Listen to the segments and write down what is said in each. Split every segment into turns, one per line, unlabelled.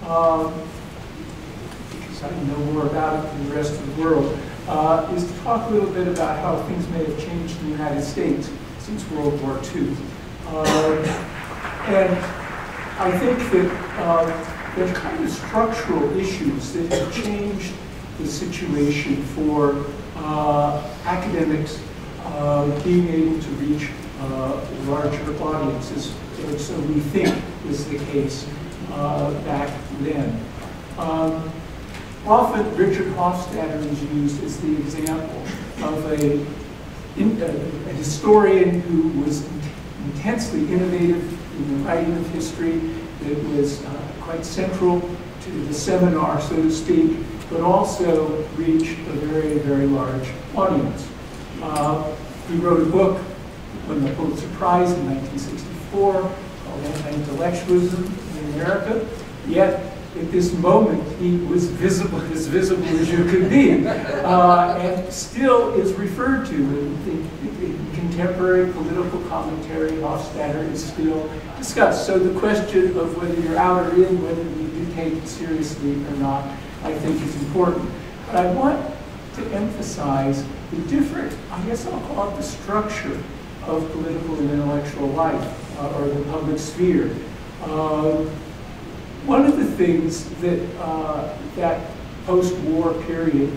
because I know more about it than the rest of the world, is to talk a little bit about how things may have changed in the United States since World War II. And I think that there's kind of structural issues that have changed the situation for academics being able to reach larger audiences, so we think was the case back then. Often Richard Hofstadter is used as the example of a historian who was intensely innovative in the writing of history, that was quite central to the seminar, so to speak, but also reached a very, very large audience. He wrote a book, won the Pulitzer Prize in 1964, called Anti-Intellectualism in America, yet at this moment he was visible as you could be, and still is referred to in contemporary political commentary. Hofstadter is still discussed. So the question of whether you're out or in, whether you do take it seriously or not, I think is important. But I want to emphasize the different, I guess I'll call it the structure of political and intellectual life, or the public sphere. One of the things that that post-war period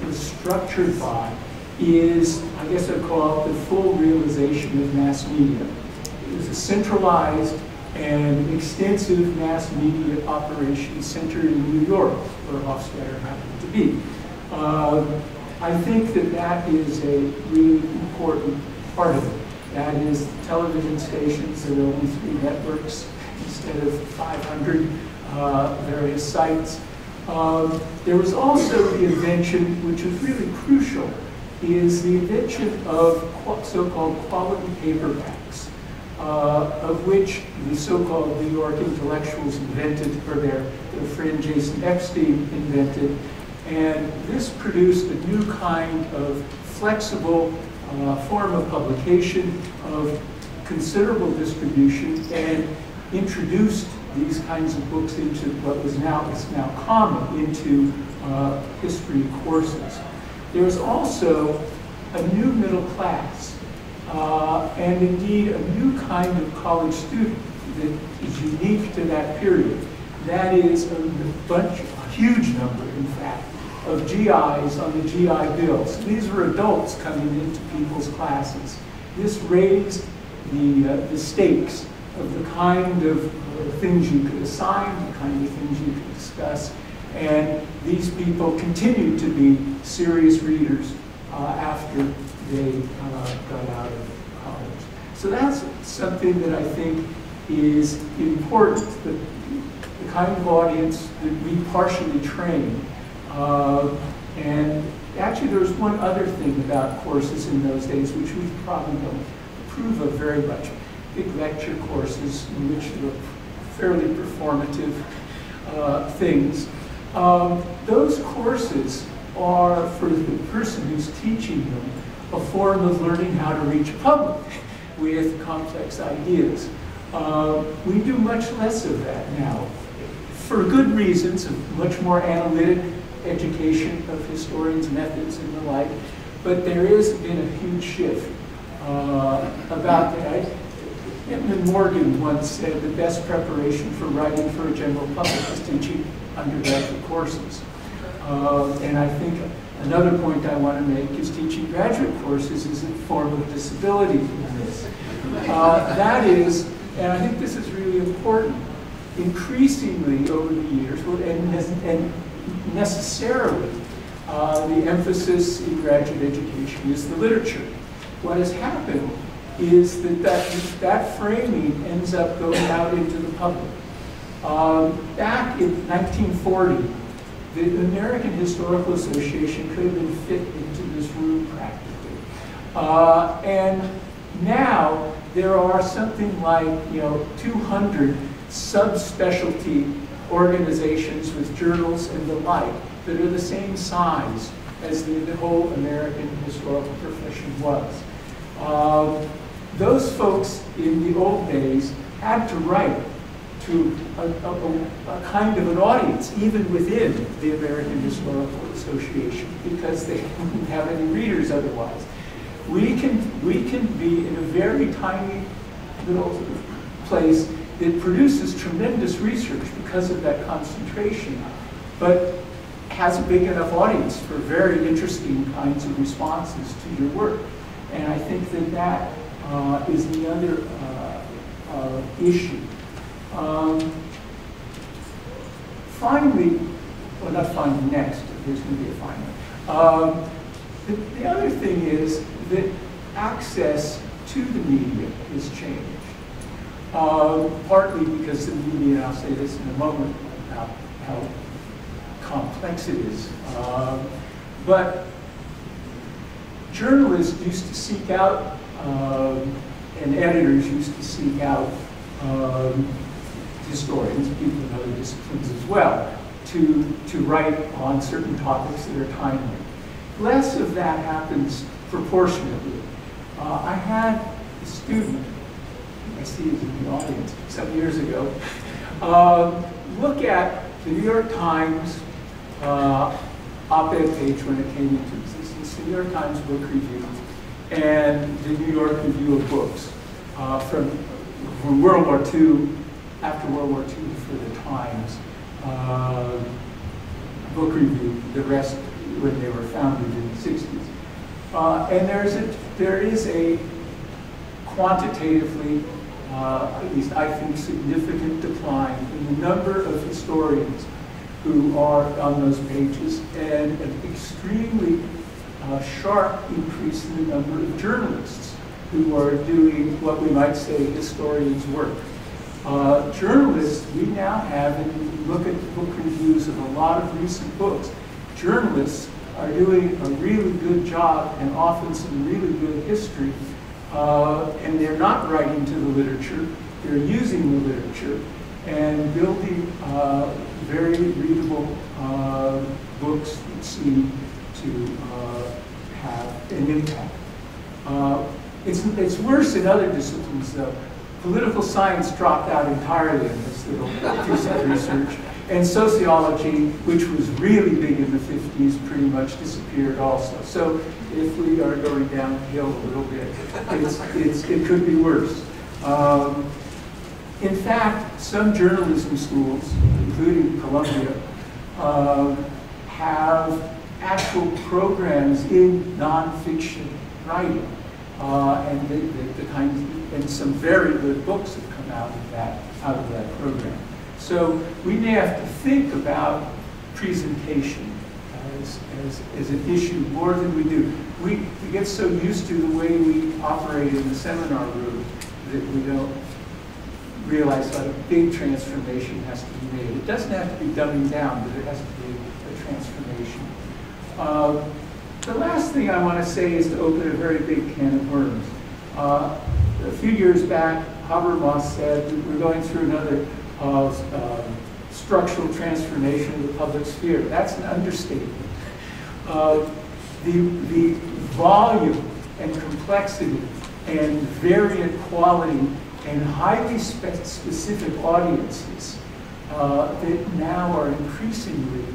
was structured by is, I guess I'd call it the full realization of mass media. It was a centralized and extensive mass media operation centered in New York, where Hofstadter happened to be. I think that that is a really important part of it. That is, television stations, there are only 3 networks instead of 500 various sites. There was also the invention, which is really crucial, is the invention of so-called quality paperbacks, of which the so-called New York intellectuals invented, or their friend Jason Epstein invented. And this produced a new kind of flexible form of publication, of considerable distribution, and introduced these kinds of books into what is now common, into history courses. There's also a new middle class, and indeed a new kind of college student that is unique to that period. That is a huge number, in fact, of GIs on the GI bills. These were adults coming into people's classes. This raised the stakes of the kind of things you could assign, the kind of things you could discuss, and these people continued to be serious readers after they got out of college. So that's something that I think is important, the kind of audience that we partially train. And actually there was one other thing about courses in those days which we probably don't approve of very much. Big lecture courses in which there were fairly performative things. Those courses are, for the person who's teaching them, a form of learning how to reach a public with complex ideas. We do much less of that now, for good reasons, of much more analytic education of historians' methods and the like, but there has been a huge shift about that. Edmund Morgan once said the best preparation for writing for a general public is teaching undergraduate courses. And I think another point I want to make is teaching graduate courses is a form of disability in this. That is, and I think this is really important, increasingly over the years, and necessarily, the emphasis in graduate education is the literature. What has happened is that framing ends up going out into the public. Back in 1940, the American Historical Association could have been fit into this room practically. And now there are something like 200 subspecialty organizations with journals and the like that are the same size as the whole American historical profession was. Those folks in the old days had to write to a kind of an audience, even within the American Historical Association, because they don't have any readers otherwise. We can be in a very tiny little place that produces tremendous research because of that concentration, but has a big enough audience for very interesting kinds of responses to your work. And I think that that is the other issue. Finally, well, not finally, next, there's going to be a finally. The other thing is that access to the media has changed. Partly because the media, and I'll say this in a moment about how complex it is, but journalists used to seek out, and editors used to seek out historians, people in other disciplines as well, to write on certain topics that are timely. Less of that happens proportionately. I had a student, I see he's in the audience, some years ago, look at the New York Times op-ed page when it came into existence, the New York Times Book Review, and the New York Review of Books from World War II, after World War II for the Times, Book Review, the rest when they were founded in the 60s. And there is a quantitatively, at least I think, significant decline in the number of historians who are on those pages, and an extremely sharp increase in the number of journalists who are doing what we might say historians' work. Journalists, we now have, and if you look at the book reviews of a lot of recent books, journalists are doing a really good job, and often some really good history, and they're not writing to the literature, they're using the literature and building very readable books that seem to have an impact. It's worse in other disciplines, though. Political science dropped out entirely in this little piece of research. And sociology, which was really big in the 50s, pretty much disappeared also. So if we are going downhill a little bit, it could be worse. In fact, some journalism schools, including Columbia, have actual programs in nonfiction writing. And the kinds, and some very good books have come out of that program. So we may have to think about presentation as an issue more than we do. We get so used to the way we operate in the seminar room that we don't realize that a big transformation has to be made. It doesn't have to be dumbing down, but it has to be a transformation. The last thing I want to say is to open a very big can of worms. A few years back, Habermas said that we're going through another structural transformation of the public sphere. That's an understatement. The volume and complexity and variant quality and highly specific audiences that now are increasingly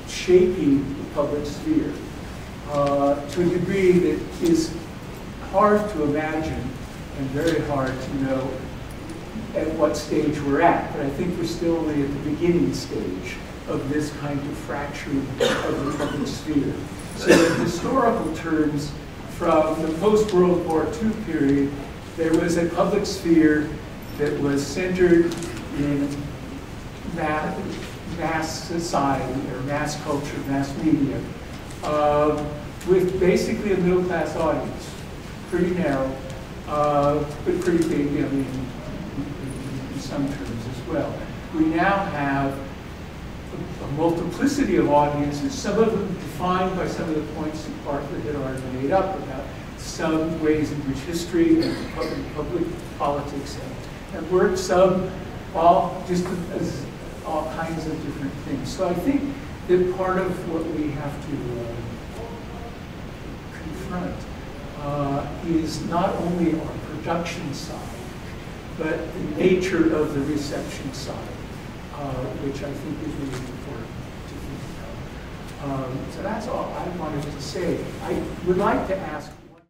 shaping the public sphere to a degree that is hard to imagine and very hard to know at what stage we're at. But I think we're still only at the beginning stage of this kind of fracturing of the public sphere. So in historical terms, from the post-World War II period, there was a public sphere that was centered in mass society, or mass culture, mass media, with basically a middle-class audience. Pretty narrow, but pretty big, I mean, in some terms as well. We now have a multiplicity of audiences, some of them defined by some of the points that Bartlett had already made up about some ways in which history and public politics have worked, some all just as all kinds of different things. So I think that part of what we have to confront is not only our production side, but the nature of the reception side, which I think is really important to think about. So that's all I wanted to say. I would like to ask